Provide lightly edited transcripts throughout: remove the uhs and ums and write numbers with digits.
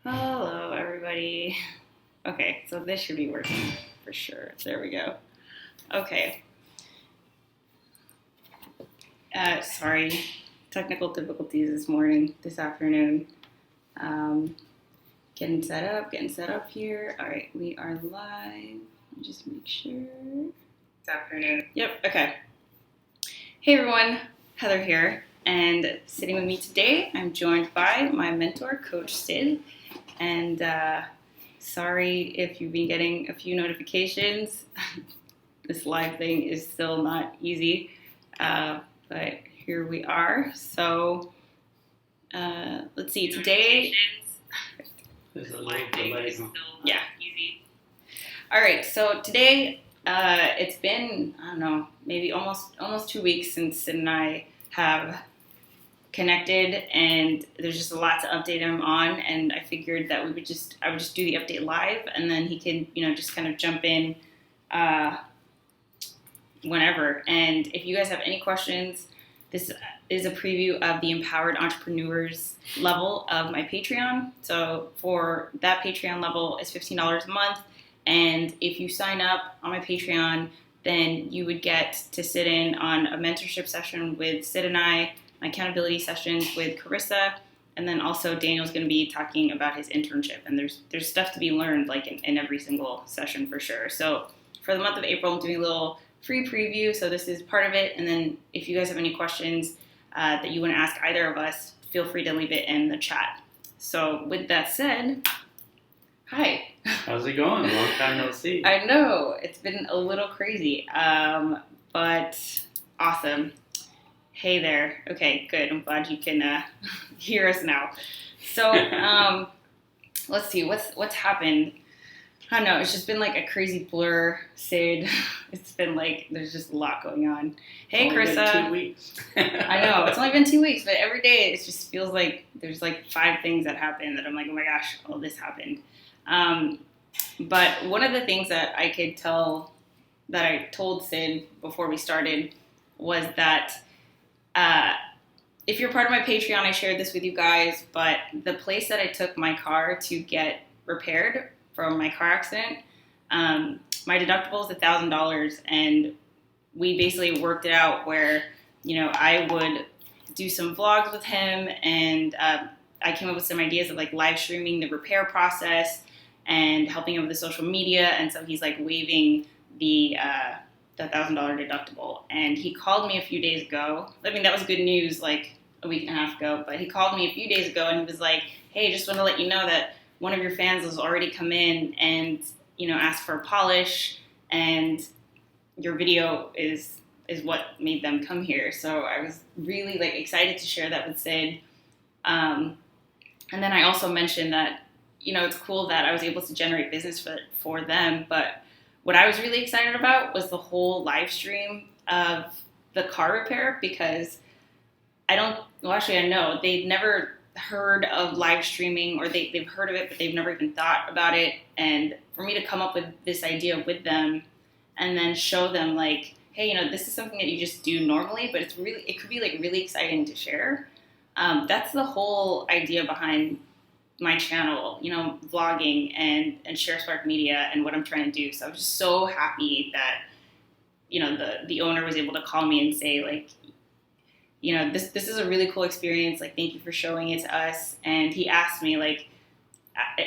Hello, everybody. Okay, so this should be working for sure. There we go. Okay. Sorry, technical difficulties this afternoon. Getting set up here. All right, we are live. Let me just make sure. This afternoon. Yep, okay. Hey everyone, Heather here. And sitting with me today, I'm joined by my mentor, Coach Sid. And sorry if you've been getting a few notifications. This live thing is still not easy, but here we are. So let's see. Today, there's a little delay. Yeah. Easy. All right. So today, it's been maybe almost 2 weeks since Sid and I have connected, and there's just a lot to update him on, and I figured that I would just do the update live, and then he could just kind of jump in whenever. And if you guys have any questions, this is a preview of the Empowered Entrepreneurs level of my Patreon. So for that Patreon level, it's $15 a month, and if you sign up on my Patreon, then you would get to sit in on a mentorship session with Sid and I, my accountability sessions with Carissa, and then also Daniel's going to be talking about his internship. And there's stuff to be learned like in every single session for sure. So for the month of April, I'm doing a little free preview. So this is part of it. And then if you guys have any questions that you want to ask either of us, feel free to leave it in the chat. So with that said, hi. How's it going? Long time no see. I know, it's been a little crazy, but awesome. Hey there. Okay, good. I'm glad you can hear us now. So let's see, what's happened. I don't know, it's just been like a crazy blur, Sid. It's been like, there's just a lot going on. Hey, Carissa. Been 2 weeks. I know, it's only been 2 weeks, but every day it just feels like there's like 5 things that happen that I'm like, oh my gosh, all this happened. But one of the things that I could tell that I told Sid before we started was that if you're part of my Patreon, I shared this with you guys, but the place that I took my car to get repaired from my car accident, my deductible is $1,000, and we basically worked it out where, I would do some vlogs with him, and I came up with some ideas of like live streaming the repair process and helping him with the social media, and so he's like waiving the $1,000 deductible. And he called me a few days ago. I mean, that was good news like a week and a half ago, but he called me a few days ago and he was like, hey, just want to let you know that one of your fans has already come in and, asked for a polish, and your video is what made them come here. So I was really like excited to share that with Sid. And then I also mentioned that, it's cool that I was able to generate business for them, but what I was really excited about was the whole live stream of the car repair, because I know they've never heard of live streaming, or they've heard of it, but they've never even thought about it. And for me to come up with this idea with them and then show them like, hey, this is something that you just do normally, but it could be like really exciting to share. That's the whole idea behind my channel, vlogging and Sharespark Media and what I'm trying to do. So I'm just so happy that, the owner was able to call me and say like, this is a really cool experience. Like, thank you for showing it to us. And he asked me like,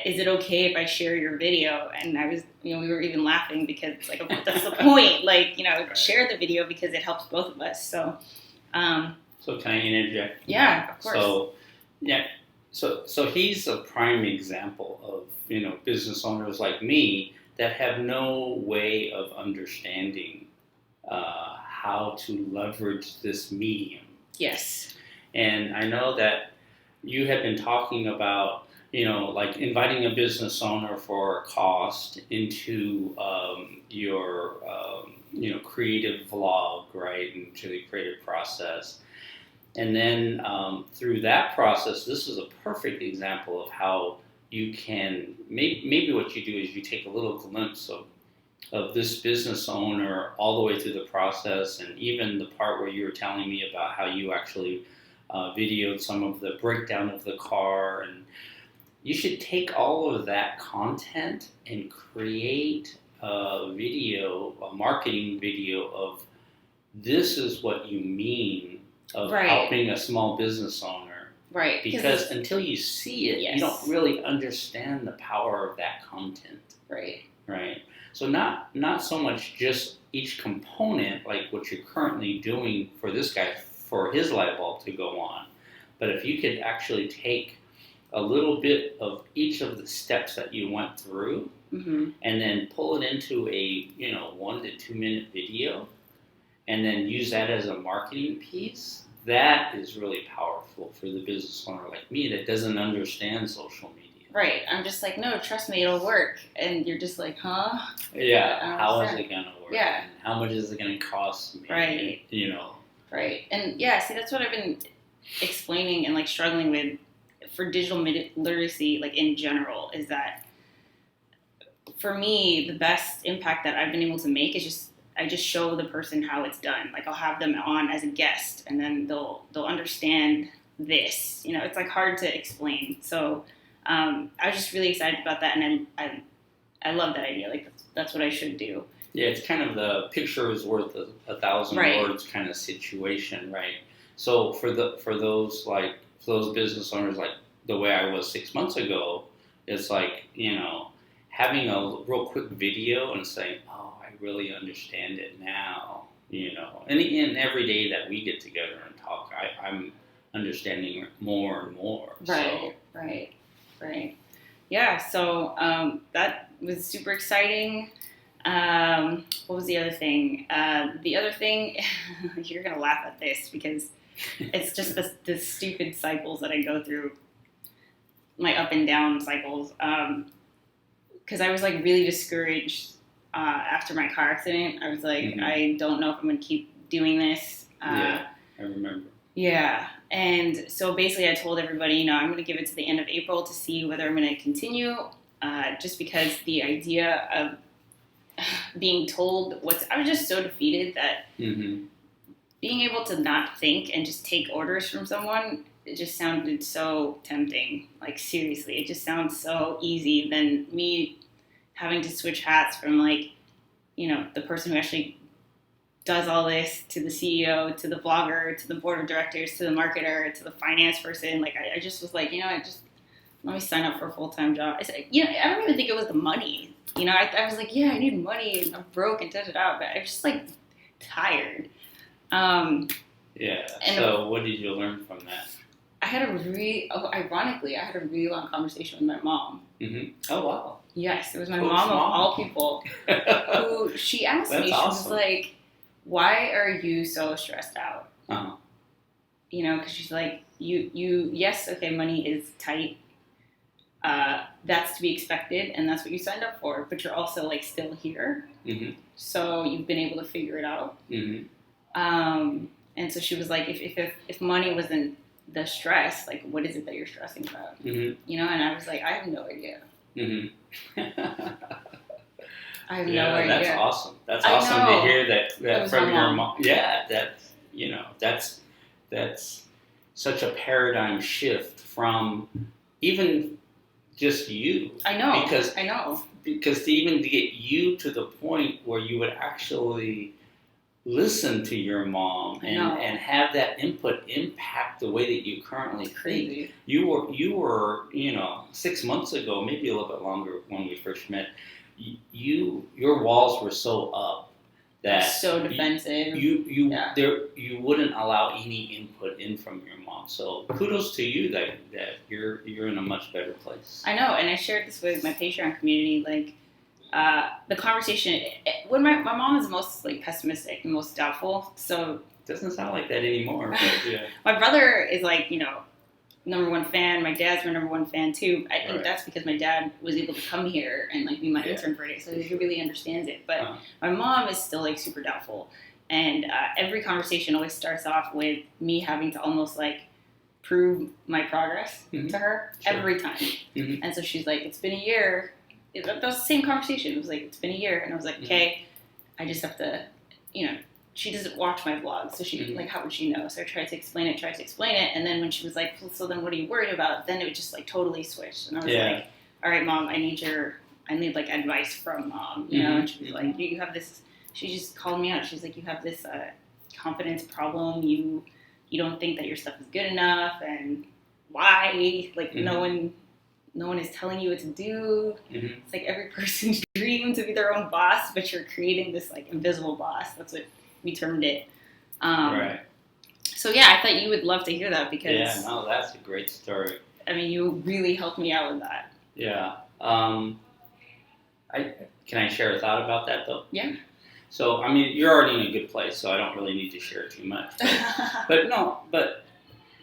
is it okay if I share your video? And I was, we were even laughing because it's like, that's the point. Like, share the video because it helps both of us. So, so can I interject? Yeah, of course. So, yeah. So he's a prime example of, business owners like me that have no way of understanding how to leverage this medium. Yes. And I know that you have been talking about, like inviting a business owner for a cost into your, creative vlog, right, into the creative process. And then through that process, this is a perfect example of how you can, maybe what you do is you take a little glimpse of this business owner all the way through the process, and even the part where you were telling me about how you actually videoed some of the breakdown of the car. you should take all of that content and create a video, a marketing video of this is what you mean of helping a small business owner. Right. Because until you see it, you don't really understand the power of that content. Right. Right. So not so much just each component, like what you're currently doing for this guy, for his light bulb to go on. But if you could actually take a little bit of each of the steps that you went through and then pull it into a 1 to 2 minute video and then use that as a marketing piece, that is really powerful for the business owner like me that doesn't understand social media. Right. I'm just like, no, trust me, it'll work. And you're just like, huh? Yeah. How is it going to work? Yeah. And how much is it going to cost me? Right. Right. And yeah, see, that's what I've been explaining and like struggling with for digital literacy, like in general, is that for me, the best impact that I've been able to make is I just show the person how it's done. Like I'll have them on as a guest and then they'll understand this. It's like hard to explain. So I was just really excited about that, and I love that idea. Like that's what I should do. Yeah, it's kind of the picture is worth 1,000 words kind of situation, right? So for those business owners, like the way I was 6 months ago, it's like having a real quick video and saying, oh, I really understand it now, and every day that we get together and talk, I'm understanding more and more. Right, so. Right. Yeah, so that was super exciting. What was the other thing? The other thing, you're going to laugh at this because it's just the stupid cycles that I go through, my up and down cycles. Because I was like really discouraged after my car accident. I was like, I don't know if I'm going to keep doing this. Yeah, I remember. Yeah. And so basically I told everybody, I'm going to give it to the end of April to see whether I'm going to continue, just because the idea of being told I was just so defeated that being able to not think and just take orders from someone, it just sounded so tempting. Like seriously, it just sounds so easy than me having to switch hats from like, the person who actually does all this to the CEO, to the vlogger, to the board of directors, to the marketer, to the finance person. Like, I just was like, let me sign up for a full-time job. I said, I don't even think it was the money. I was like, I need money and I'm broke and da-da-da, but I was just like tired. Yeah. So what did you learn from that? Ironically, I had a really long conversation with my mom. Oh, wow. Yes, it was my mom of all people who she asked me, she was like, why are you so stressed out? Because she's like, yes, okay, money is tight. That's to be expected, and that's what you signed up for. But you're also like still here, so you've been able to figure it out. And so she was like, if money wasn't the stress, like what is it that you're stressing about? And I was like, I have no idea. I have no idea. That's awesome. That's awesome to hear that from your mom. Yeah, that's such a paradigm shift from even just you. I know. Because to even get you to the point where you would actually listen to your mom and have that input impact the way that you currently think. You were 6 months ago, maybe a little bit longer when we first met. Your walls were so up that so defensive. You wouldn't allow any input in from your mom. So kudos to you that you're in a much better place. I know, and I shared this with my Patreon community. Like the conversation when my mom is most like pessimistic and most doubtful. So it doesn't sound like that anymore. But yeah. My brother is like number one fan. My dad's my number one fan too. I think that's because my dad was able to come here and like be my intern for a day, so he really understands it. But my mom is still like super doubtful, and every conversation always starts off with me having to almost like prove my progress to her every time. And so she's like, "It's been a year." That was the same conversation. It was like, "It's been a year," and I was like, "Okay, I just have to, she doesn't watch my vlogs, so she like, how would she know? So I tried to explain it, and then when she was like, so then what are you worried about? Then it would just like totally switched, and I was like, all right, Mom, I need like advice from Mom, you know? And she was like, you have this. She just called me out. She's like, you have this confidence problem. You don't think that your stuff is good enough, and why? Like no one is telling you what to do. It's like every person's dream to be their own boss, but you're creating this like invisible boss. That's what we termed it. Right. So yeah, I thought you would love to hear that because that's a great story. I mean, you really helped me out with that. Yeah. Can I share a thought about that though? Yeah. So I mean, you're already in a good place, so I don't really need to share too much. But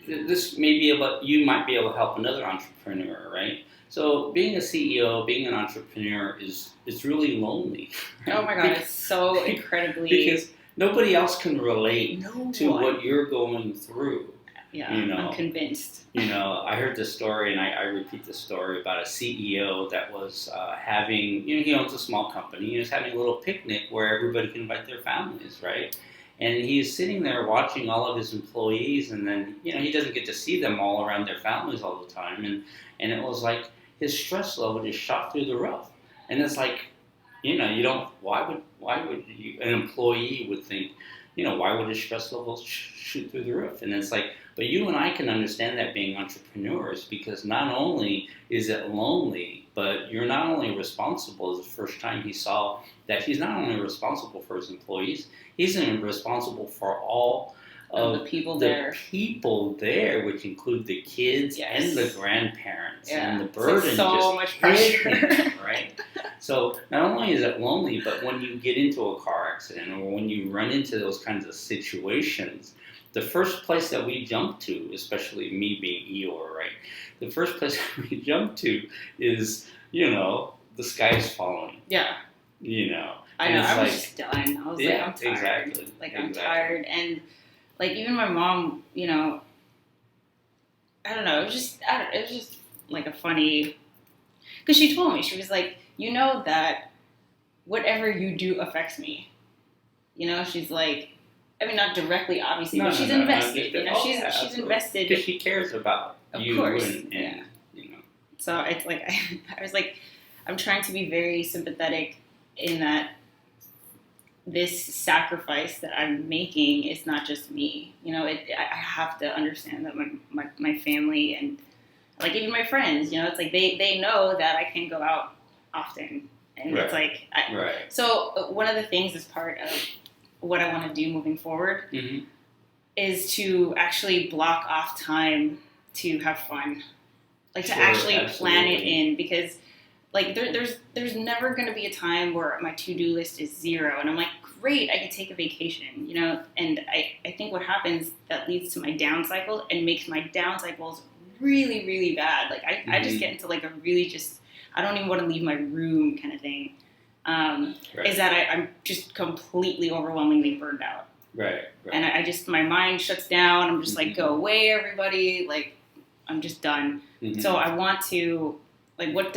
this may be you might be able to help another entrepreneur, right? So being a CEO, being an entrepreneur is really lonely. Right? Oh my God, it's so incredibly because nobody else can relate to what you're going through. Yeah, you know, I'm convinced. You know, I heard this story, and I repeat the story about a CEO that was having, he owns a small company. He was having a little picnic where everybody can invite their families, right? And he's sitting there watching all of his employees, and then, he doesn't get to see them all around their families all the time. And it was like his stress level just shot through the roof. And it's like, why would an employee would think, why would his stress levels shoot through the roof? And it's like, but you and I can understand that being entrepreneurs, because not only is it lonely, but you're not only responsible, as the first time he saw that he's not only responsible for his employees, he's responsible for all of the people there, which include the kids and the grandparents, and the so burden so much pressure, right? So not only is it lonely, but when you get into a car accident or when you run into those kinds of situations, the first place that we jump to, especially me being Eeyore, right? The first place we jump to is, the sky's falling. Yeah. I know. I was just done. I was like, I'm tired. Exactly. I'm tired, and like even my mom, I don't know. It was just like a funny, because she told me, she was like, that whatever you do affects me. She's like, I mean, not directly, obviously, but she's invested. She's invested because she cares about you. Of course, and. So it's like I was like, I'm trying to be very sympathetic in that this sacrifice that I'm making is not just me. I have to understand that my family and like even my friends, it's like they know that I can go out often, and it's like So one of the things as part of what I want to do moving forward is to actually block off time to have fun, like to actually plan it in, because like there's never going to be a time where my to-do list is 0 and I'm like, great, I can take a vacation, and I think what happens that leads to my down cycle and makes my down cycles really, really bad. Like I just get into like a really just, I don't even want to leave my room kind of thing. Is that I'm just completely overwhelmingly burned out. Right. And I just, my mind shuts down. I'm just like, go away, everybody. Like, I'm just done. So I want to, like, what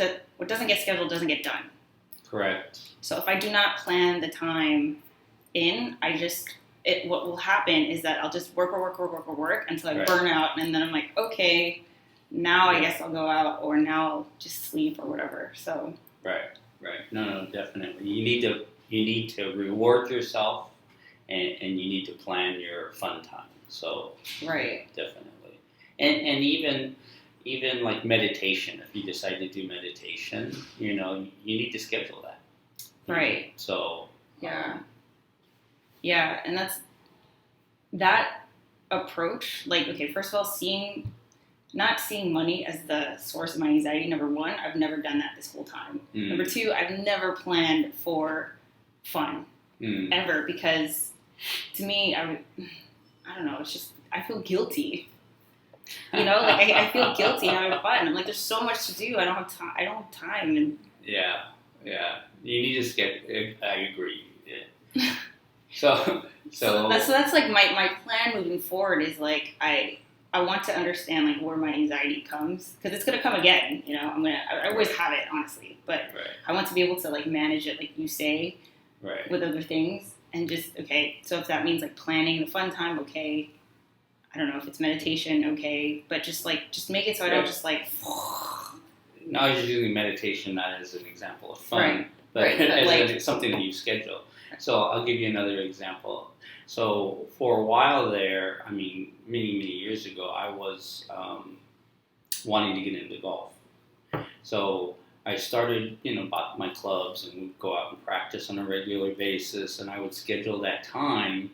doesn't get scheduled doesn't get done. Correct. So if I do not plan the time in, what will happen is that I'll just work until I burn out. And then I'm like, okay, now I guess I'll go out, or now I'll just sleep or whatever. So. Right. No, definitely. You need to reward yourself, and you need to plan your fun time. So definitely, and even like meditation. If you decide to do meditation, you need to schedule that. Right. So. Yeah, and that's that approach. Like, okay, first of all, not seeing money as the source of my anxiety, number one, I've never done that this whole time. Number two, I've never planned for fun, ever, because to me, I don't know, it's just, I feel guilty. Like I feel guilty having fun. I'm like, there's so much to do. I don't have time. And yeah. You need to I agree. Yeah. So that's like my plan moving forward is like, I want to understand like where my anxiety comes, because it's gonna come again. I always have it, honestly, but I want to be able to like manage it, like you say, with other things. and just, okay, so if that means like planning the fun time, okay. I don't know if it's meditation, okay, but just make it so I don't just like. No, I was just using meditation not as an example of fun, Right. but Right, but as like- something that you schedule. So I'll give you another example. So for a while there, I mean, many years ago, I was wanting to get into golf. So I started, bought my clubs and would go out and practice on a regular basis, and I would schedule that time,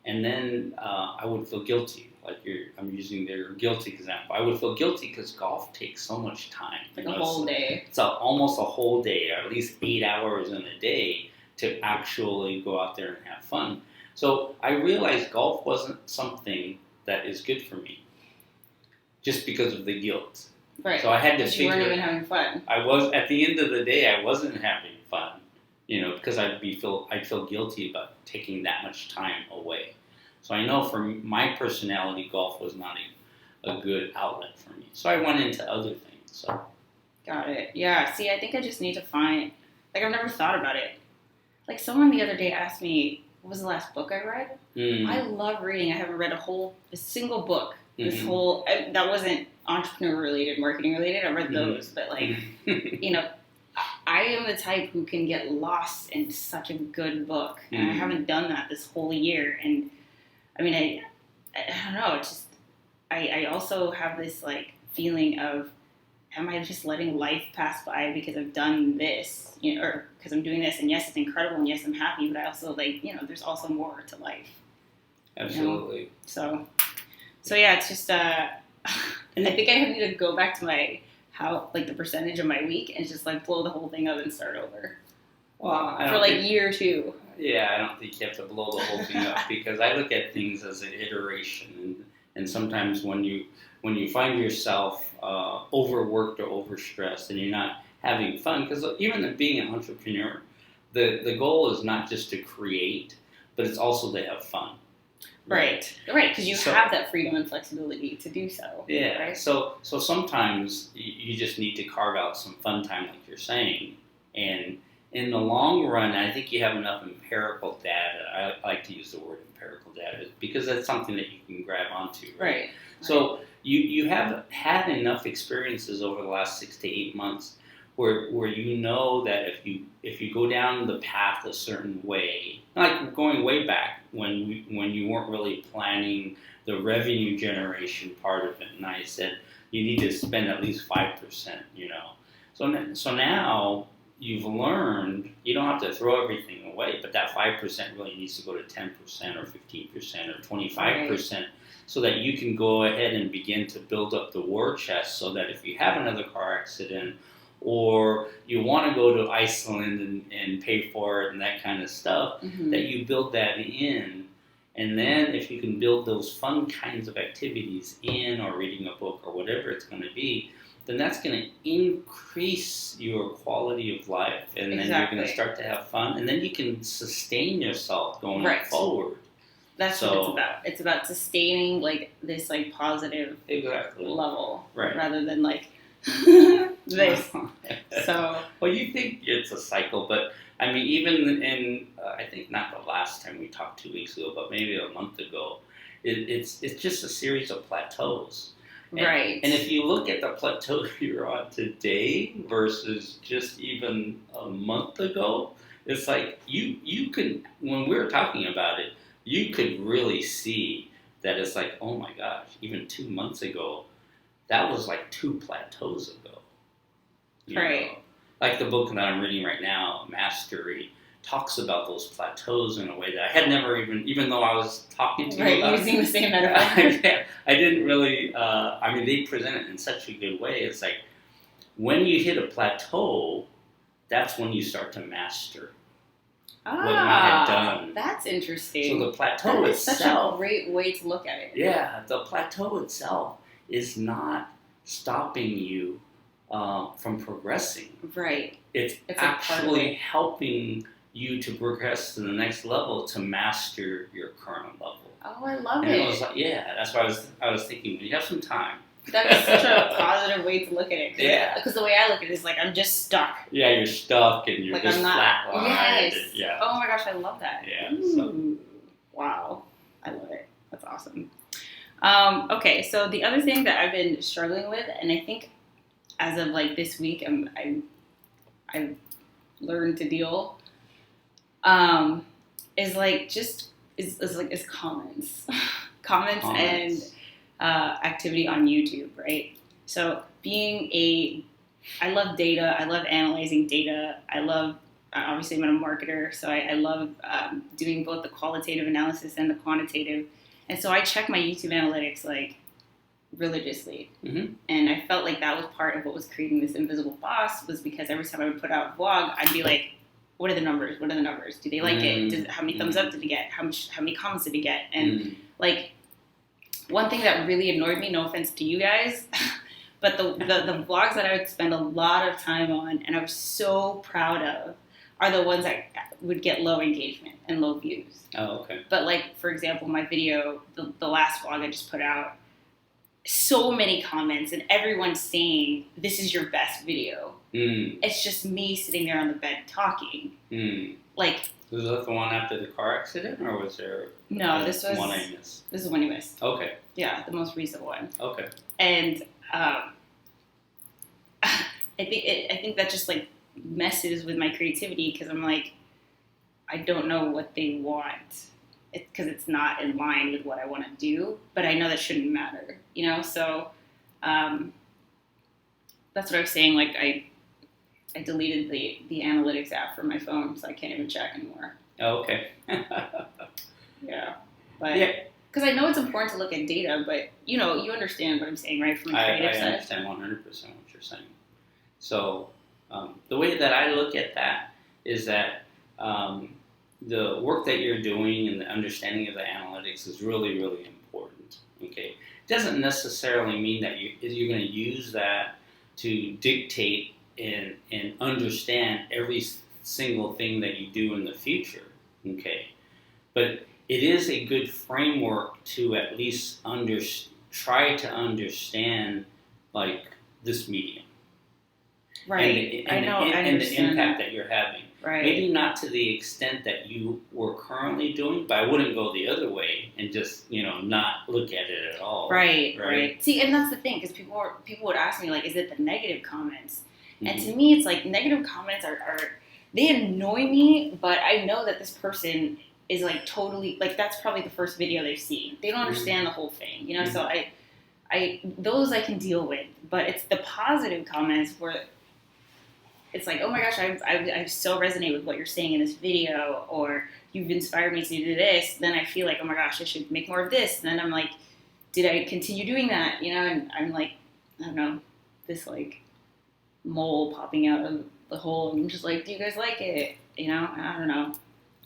and then I would feel guilty. Like I'm using their guilty example. I would feel guilty because golf takes so much time. Like a whole day. It's almost a whole day, or at least 8 hours in a day to actually go out there and have fun. So I realized golf wasn't something that is good for me, just because of the guilt. Right. So I had to figure. You weren't even having fun. I was at the end of the day. I wasn't having fun, because I'd feel guilty about taking that much time away. So I know for my personality, golf was not a good outlet for me. So I went into other things. So. Got it. Yeah. See, I think I just need to find. Like, I've never thought about it. Like, someone the other day asked me, what was the last book I read? I love reading. I haven't read a single book. This whole, that wasn't entrepreneur related, marketing related. I read those, but like, I am the type who can get lost in such a good book. And I haven't done that this whole year. And I mean, I don't know. It's just, I also have this like feeling of, am I just letting life pass by because I've done this, or because I'm doing this? And yes, it's incredible, and yes, I'm happy, but I also like, there's also more to life. Absolutely. So yeah, it's just, and I think I need to go back to the percentage of my week and just like blow the whole thing up and start over. Well, for like year two. Yeah, I don't think you have to blow the whole thing up because I look at things as an iteration, and sometimes when you find yourself overworked or overstressed and you're not having fun, because even being an entrepreneur, the goal is not just to create, but it's also to have fun. Right, because you have that freedom and flexibility to do so. Yeah, right? So sometimes you just need to carve out some fun time, like you're saying, and in the long run, I think you have enough empirical data. I like to use the word empirical data because that's something that you can grab onto. Right. So you have had enough experiences over the last 6 to 8 months where you know that if you go down the path a certain way, like going way back when you weren't really planning the revenue generation part of it, and I said you need to spend at least 5%. So now you've learned you don't have to throw everything away, but that 5% really needs to go to 10% or 15% or 25%, so that you can go ahead and begin to build up the war chest, so that if you have another car accident or you want to go to Iceland and pay for it and that kind of stuff, that you build that in. And then if you can build those fun kinds of activities in, or reading a book or whatever it's going to be, then that's going to increase your quality of life, and then you're going to start to have fun, and then you can sustain yourself going forward. That's what it's about. It's about sustaining like this like positive level, rather than like this. So, well, you think it's a cycle, but I mean, even in I think not the last time we talked 2 weeks ago, but maybe a month ago, it's just a series of plateaus. And if you look at the plateau you're on today versus just even a month ago, it's like you could, when we were talking about it, you could really see that it's like, oh my gosh, even 2 months ago, that was like 2 plateaus ago. You know? Like the book that I'm reading right now, Mastery, talks about those plateaus in a way that I had never even though I was talking to you about using the same metaphor. I didn't really, they present it in such a good way. It's like, when you hit a plateau, that's when you start to master what you had done. That's interesting. So the plateau itself. Such a great way to look at it. Yeah, the plateau itself is not stopping you from progressing. Right. It's actually helping you to progress to the next level, to master your current level. Oh, I love it. And I was like, yeah, that's why I was thinking, when you have some time, That is such a positive way to look at it. Yeah. Because the way I look at it is like I'm just stuck. Yeah, you're stuck and you're Like just I'm not. flatlined. Yes. And, yeah. Oh my gosh, I love that. Yeah. Ooh. Wow. I love it. That's awesome. Okay, so the other thing that I've been struggling with, and I think as of like this week, I've learned to deal, is like just is comments, comments and activity on YouTube, right? So I love data. I love analyzing data. I love, obviously I'm a marketer, so I love doing both the qualitative analysis and the quantitative. And so I check my YouTube analytics like religiously. Mm-hmm. And I felt like that was part of what was creating this invisible boss, was because every time I would put out a vlog, I'd be like, what are the numbers? What are the numbers? Do they like it? How many thumbs up did it get? How many comments did it get? And like, one thing that really annoyed me, no offense to you guys, but the vlogs that I would spend a lot of time on and I was so proud of are the ones that would get low engagement and low views. Oh, okay. But like, for example, my video, the last vlog I just put out, so many comments and everyone's saying, this is your best video. It's just me sitting there on the bed talking. Like, was that the one after the car accident, or was there? No, this was one I missed. This is one you missed. Okay. Yeah, the most recent one. Okay. And I think that just like messes with my creativity, because I'm like, I don't know what they want, because it's not in line with what I want to do. But I know that shouldn't matter, you know. So that's what I was saying. Like I deleted the analytics app from my phone, so I can't even check anymore. Oh, okay. Yeah, but because I know it's important to look at data, but you know, you understand what I'm saying, right? From a creative side. I understand 100% what you're saying. So the way that I look at that is that the work that you're doing and the understanding of the analytics is really, really important. Okay, it doesn't necessarily mean that you're going to use that to dictate and understand every single thing that you do in the future. Okay, but it is a good framework to at least try to understand like this medium, right? And the impact that you're having. Right. Maybe not to the extent that you were currently doing, but I wouldn't go the other way and just not look at it at all. Right. See, and that's the thing, because people would ask me like, is it the negative comments? And to me, it's like negative comments are they annoy me, but I know that this person is like totally, like that's probably the first video they've seen. They don't understand the whole thing, you know. So I those I can deal with, but it's the positive comments where it's like, oh my gosh, I so resonate with what you're saying in this video, or you've inspired me to do this. Then I feel like, oh my gosh, I should make more of this. And then I'm like, did I continue doing that? You know, and I'm like, I don't know, this like mole popping out of the hole. And I'm just like, do you guys like it? You know, I don't know.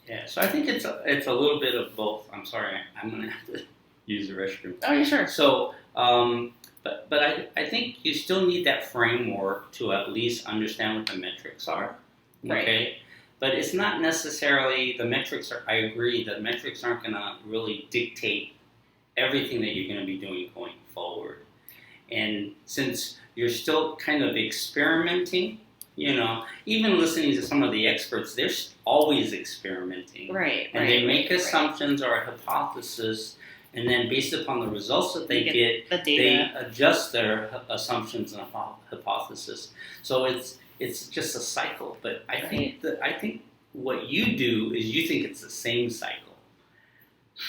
Yeah, so I think it's a little bit of both. I'm sorry, I'm going to have to use the restroom. Oh, yeah, sure. So, but I think you still need that framework to at least understand what the metrics are. Okay? Right. But it's not necessarily, I agree, the metrics aren't going to really dictate everything that you're going to be doing going forward. And since you're still kind of experimenting, even listening to some of the experts, they're always experimenting. Right. And they make assumptions or a hypothesis, and then based upon the results that they get, the data. they adjust their assumptions and hypothesis. So it's just a cycle. But I think what you do is you think it's the same cycle.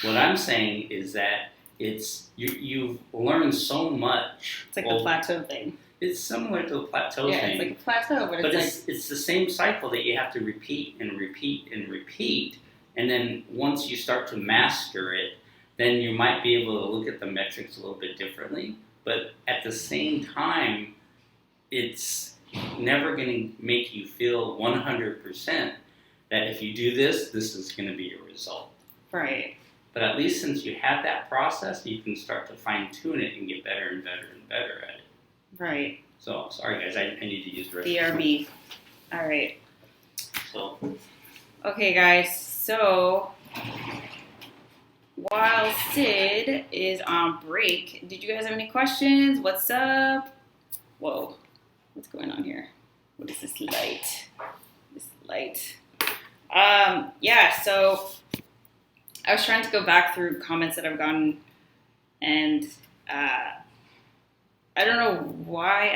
What I'm saying is that you've learned so much. It's like the plateau thing. It's similar to a plateau thing. Yeah, it's like a plateau, but it's the same cycle that you have to repeat and repeat and repeat. And then once you start to master it, then you might be able to look at the metrics a little bit differently. But at the same time, it's never going to make you feel 100% that if you do this, this is going to be your result. Right. But at least since you have that process, you can start to fine-tune it and get better and better and better at it. Right. So, sorry guys, I need to use the restroom. BRB. All right. So. Okay, guys. So while Sid is on break, did you guys have any questions? What's up? Whoa, what's going on here? What is this light? This light. Yeah, so I was trying to go back through comments that I've gotten, and I don't know why.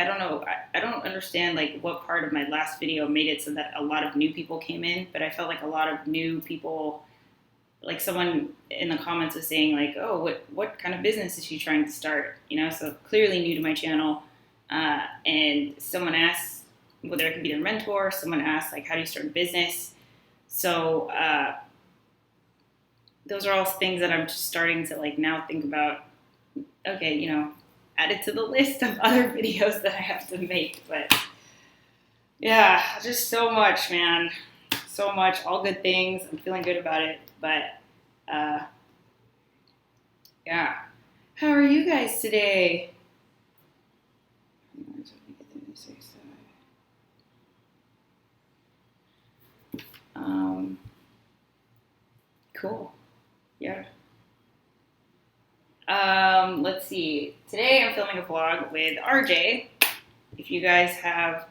I don't understand like what part of my last video made it so that a lot of new people came in, but I felt like a lot of new people, like someone in the comments was saying like, oh, what kind of business is she trying to start? You know, so clearly new to my channel. And someone asked whether I could be their mentor. Someone asked like, how do you start a business? So those are all things that I'm just starting to like now think about. Okay, you know, add it to the list of other videos that I have to make. But yeah, just so much, man. So much, all good things. I'm feeling good about it. But yeah. How are you guys today? Cool. Yeah. Let's see. Today I'm filming a vlog with RJ. If you guys have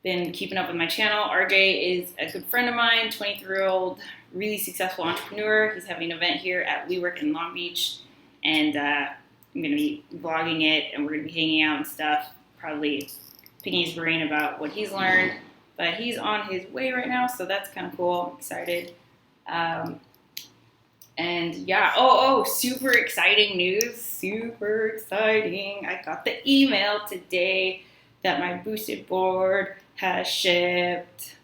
been keeping up with my channel, RJ is a good friend of mine, 23-year-old, really successful entrepreneur. He's having an event here at WeWork in Long Beach, and I'm going to be vlogging it, and we're going to be hanging out and stuff, probably picking his brain about what he's learned. But he's on his way right now, so that's kind of cool. I'm excited. And yeah, super exciting news, super exciting. I got the email today that my boosted board has shipped.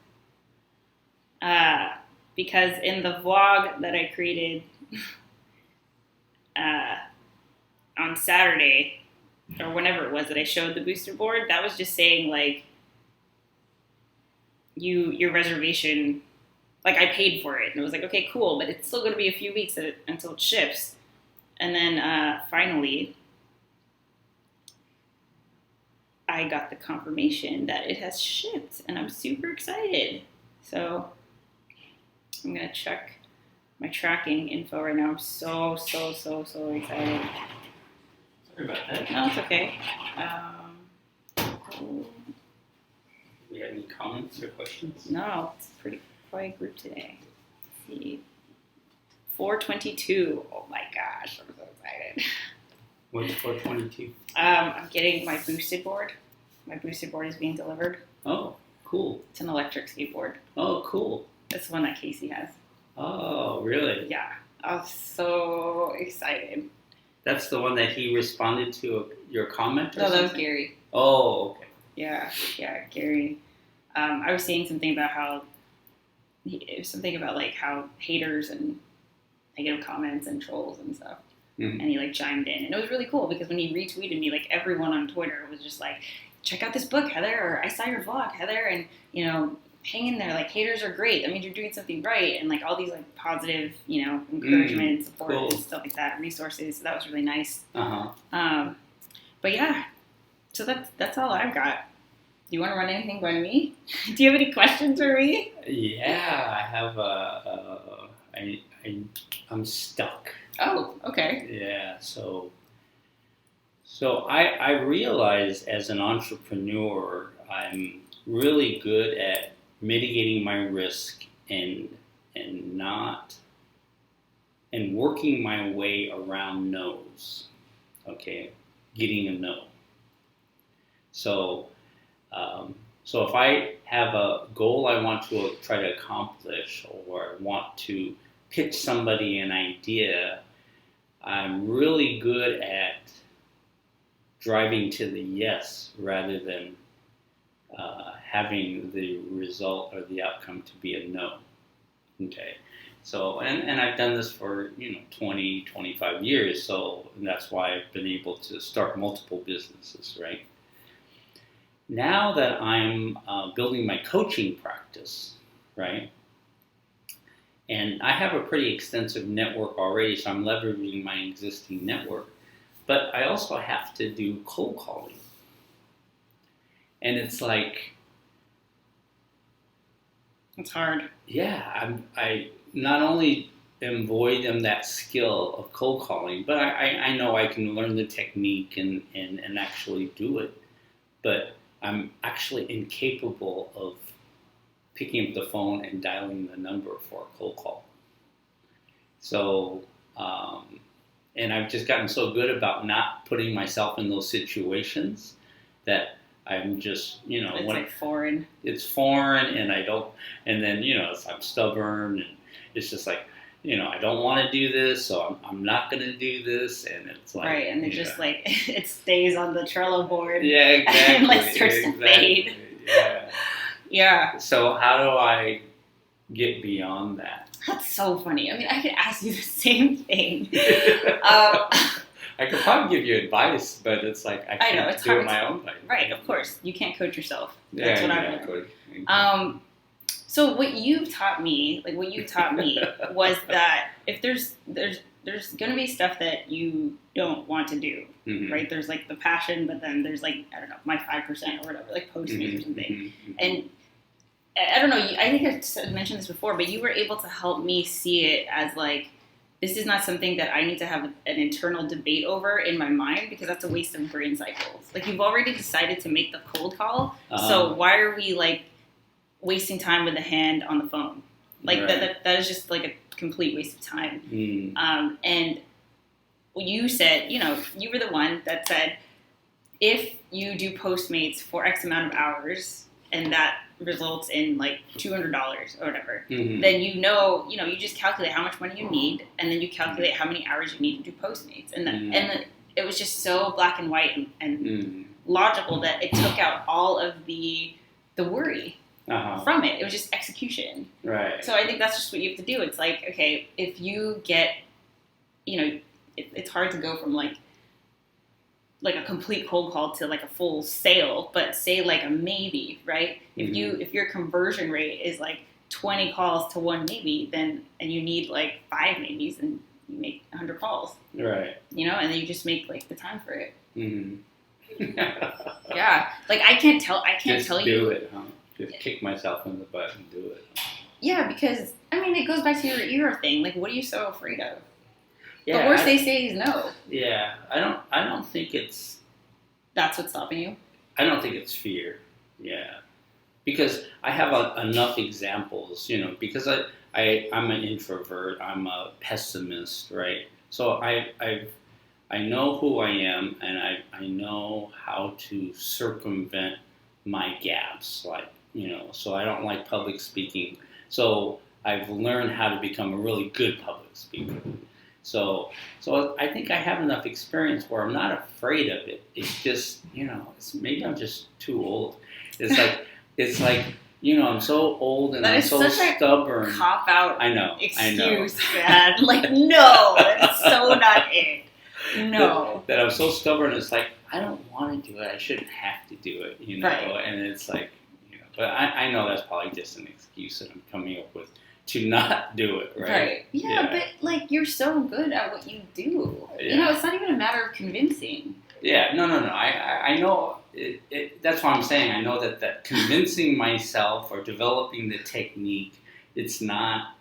Because in the vlog that I created on Saturday, or whenever it was that I showed the booster board, that was just saying like, your reservation, like I paid for it, and it was like, okay, cool, but it's still going to be a few weeks until it ships. And then finally, I got the confirmation that it has shipped, and I'm super excited. So I'm going to check my tracking info right now. I'm so excited. Sorry about that. No, it's okay. Do you have any comments or questions? No, it's a pretty quiet group today. Let's see. 422. Oh my gosh, I'm so excited. What's 422? I'm getting my boosted board. My boosted board is being delivered. Oh, cool. It's an electric skateboard. Oh, cool. It's the one that Casey has. Oh, really? Yeah, I was so excited. That's the one that he responded to your comment or No, that was something? Gary. Oh, okay. Yeah, Gary. I was saying something about how it was something about like how haters and negative comments and trolls and stuff. Mm-hmm. And he like chimed in, and it was really cool because when he retweeted me, like everyone on Twitter was just like, check out this book, Heather, or I saw your vlog, Heather, and you know, hang in there, like haters are great, that means you're doing something right, and like all these like positive, you know, encouragement and support cool. and stuff like that, resources. So that was really nice. Uh-huh. But yeah, so that's all I've got. Do you want to run anything by me? Do you have any questions for me? Yeah, I have I'm stuck. Oh, okay. Yeah, so I realize as an entrepreneur, I'm really good at mitigating my risk and working my way around no's. Okay, getting a no. So if I have a goal I want to try to accomplish, or I want to pitch somebody an idea, I'm really good at driving to the yes rather than having the result or the outcome to be a no. Okay. So, and I've done this for, 20, 25 years, so that's why I've been able to start multiple businesses, right? Now that I'm building my coaching practice, right, and I have a pretty extensive network already, so I'm leveraging my existing network, but I also have to do cold calling. And it's like... It's hard. Yeah, I not only avoid them that skill of cold calling, but I know I can learn the technique and actually do it. But I'm actually incapable of picking up the phone and dialing the number for a cold call. So, and I've just gotten so good about not putting myself in those situations that I'm just, it's like foreign. It's foreign, and I don't, and then, I'm stubborn, and it's just like, I don't want to do this, so I'm not going to do this, and it's like... Right, and it just like, it stays on the Trello board. Yeah, exactly. And like starts to fade. Yeah. Yeah. So how do I get beyond that? That's so funny. I mean, I could ask you the same thing. I could probably give you advice, but it's like I can't do it my own way. Right, of course. You can't coach yourself. Yeah, That's what I've learned. So what you taught me was that if there's going to be stuff that you don't want to do, right? There's like the passion, but then there's like, I don't know, my 5% or whatever, like Postmates or something. And I don't know, I think I mentioned this before, but you were able to help me see it as like, this is not something that I need to have an internal debate over in my mind, because that's a waste of brain cycles. Like, you've already decided to make the cold call, so why are we like wasting time with the hand on the phone? Like, right. that is just like a complete waste of time. And you said, you were the one that said, if you do Postmates for X amount of hours and that results in like $200 or whatever, then you just calculate how much money you need, and then you calculate how many hours you need to do Postmates, and and it was just so black and white and logical that it took out all of the worry from it. It was just execution. Right. So I think that's just what you have to do. It's like, okay, if you get, it's hard to go from like a complete cold call to like a full sale, but say like a maybe, right? If your conversion rate is like 20 calls to one maybe, then, and you need like 5 maybes, and you make 100 calls. Right. And then you just make like the time for it. Yeah. Like I can't tell you. Just do it, huh? Just kick myself in the butt and do it. Yeah, because I mean, it goes back to your ear thing. Like, what are you so afraid of? Yeah, the worst they say is no. Yeah, I don't think it's... That's what's stopping you? I don't think it's fear. Yeah. Because I have enough examples, because I'm an introvert, I'm a pessimist, right? So I know who I am, and I know how to circumvent my gaps, like, so I don't like public speaking. So I've learned how to become a really good public speaker. So I think I have enough experience where I'm not afraid of it. It's just, maybe I'm just too old. It's like, I'm so old and I'm so stubborn. Cop out. I know. Excuse, man. Like, no, that's so not it. No. That I'm so stubborn. It's like, I don't want to do it. I shouldn't have to do it, Right. And it's like, but I know that's probably just an excuse that I'm coming up with to not do it, right? Right. Yeah, but like, you're so good at what you do. Yeah. It's not even a matter of convincing. Yeah, no. I know it. That's what I'm saying. I know that convincing myself or developing the technique, it's not.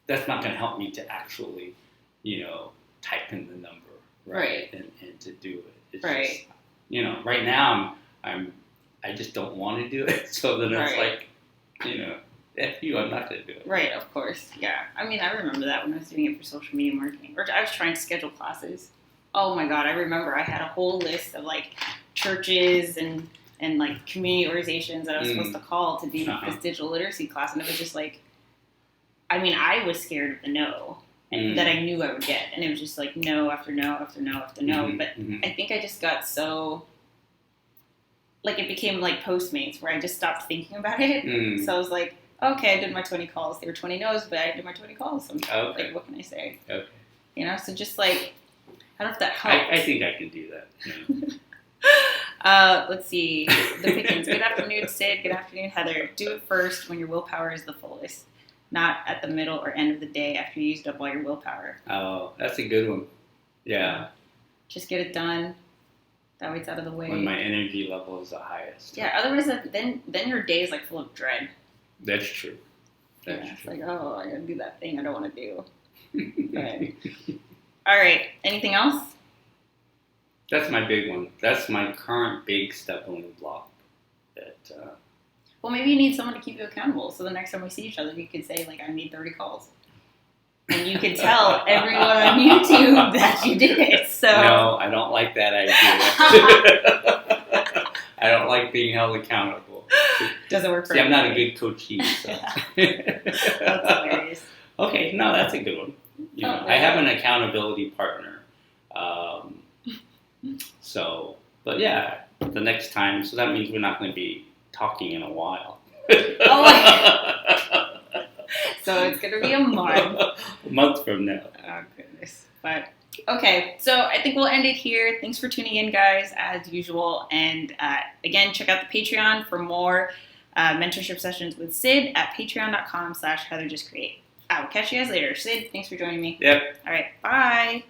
That's not going to help me to actually, type in the number, right? And to do it. It's right. Just, right now I just don't want to do it. So then it's like, F you, I'm not going to do it. Right, of course. Yeah. I mean, I remember that when I was doing it for social media marketing. Or I was trying to schedule classes. Oh my God, I remember I had a whole list of like churches and like community organizations that I was supposed to call to do this digital literacy class. And it was just like, I mean, I was scared of the no that I knew I would get. And it was just like no after no after no after no. But I think I just got so... like, it became like Postmates, where I just stopped thinking about it. So I was like, okay, I did my 20 calls. There were 20 no's, but I did my 20 calls. So like, what can I say? Okay. So just like, I don't know if that helps. I think I can do that. Let's see. The Pickens. Good afternoon, Sid. Good afternoon, Heather. Do it first when your willpower is the fullest, not at the middle or end of the day after you used up all your willpower. Oh, that's a good one. Yeah. Just get it done. That way it's out of the way. When my energy level is the highest. Yeah, otherwise then your day is like full of dread. That's true. That's It's true. like, oh, I gotta do that thing I don't want to do. Right. All right. Anything else? That's my big one. That's my current big stumbling block. That Well, maybe you need someone to keep you accountable. So the next time we see each other, you could say, like, I made 30 calls. And you could tell everyone on YouTube that you did it. So no, I don't like that idea. I don't like being held accountable. doesn't work for See, I'm not a everybody. good coachee. So. That's hilarious. Okay, no, that's a good one. You know, I have an accountability partner. But yeah, the next time, so that means we're not going to be talking in a while. Oh, so it's going to be a month. A month from now. Oh, goodness. But, okay, so I think we'll end it here. Thanks for tuning in, guys, as usual. And again, check out the Patreon for more mentorship sessions with Sid at patreon.com/HeatherJustCreate. I will catch you guys later. Sid, thanks for joining me. Yep. All right, bye.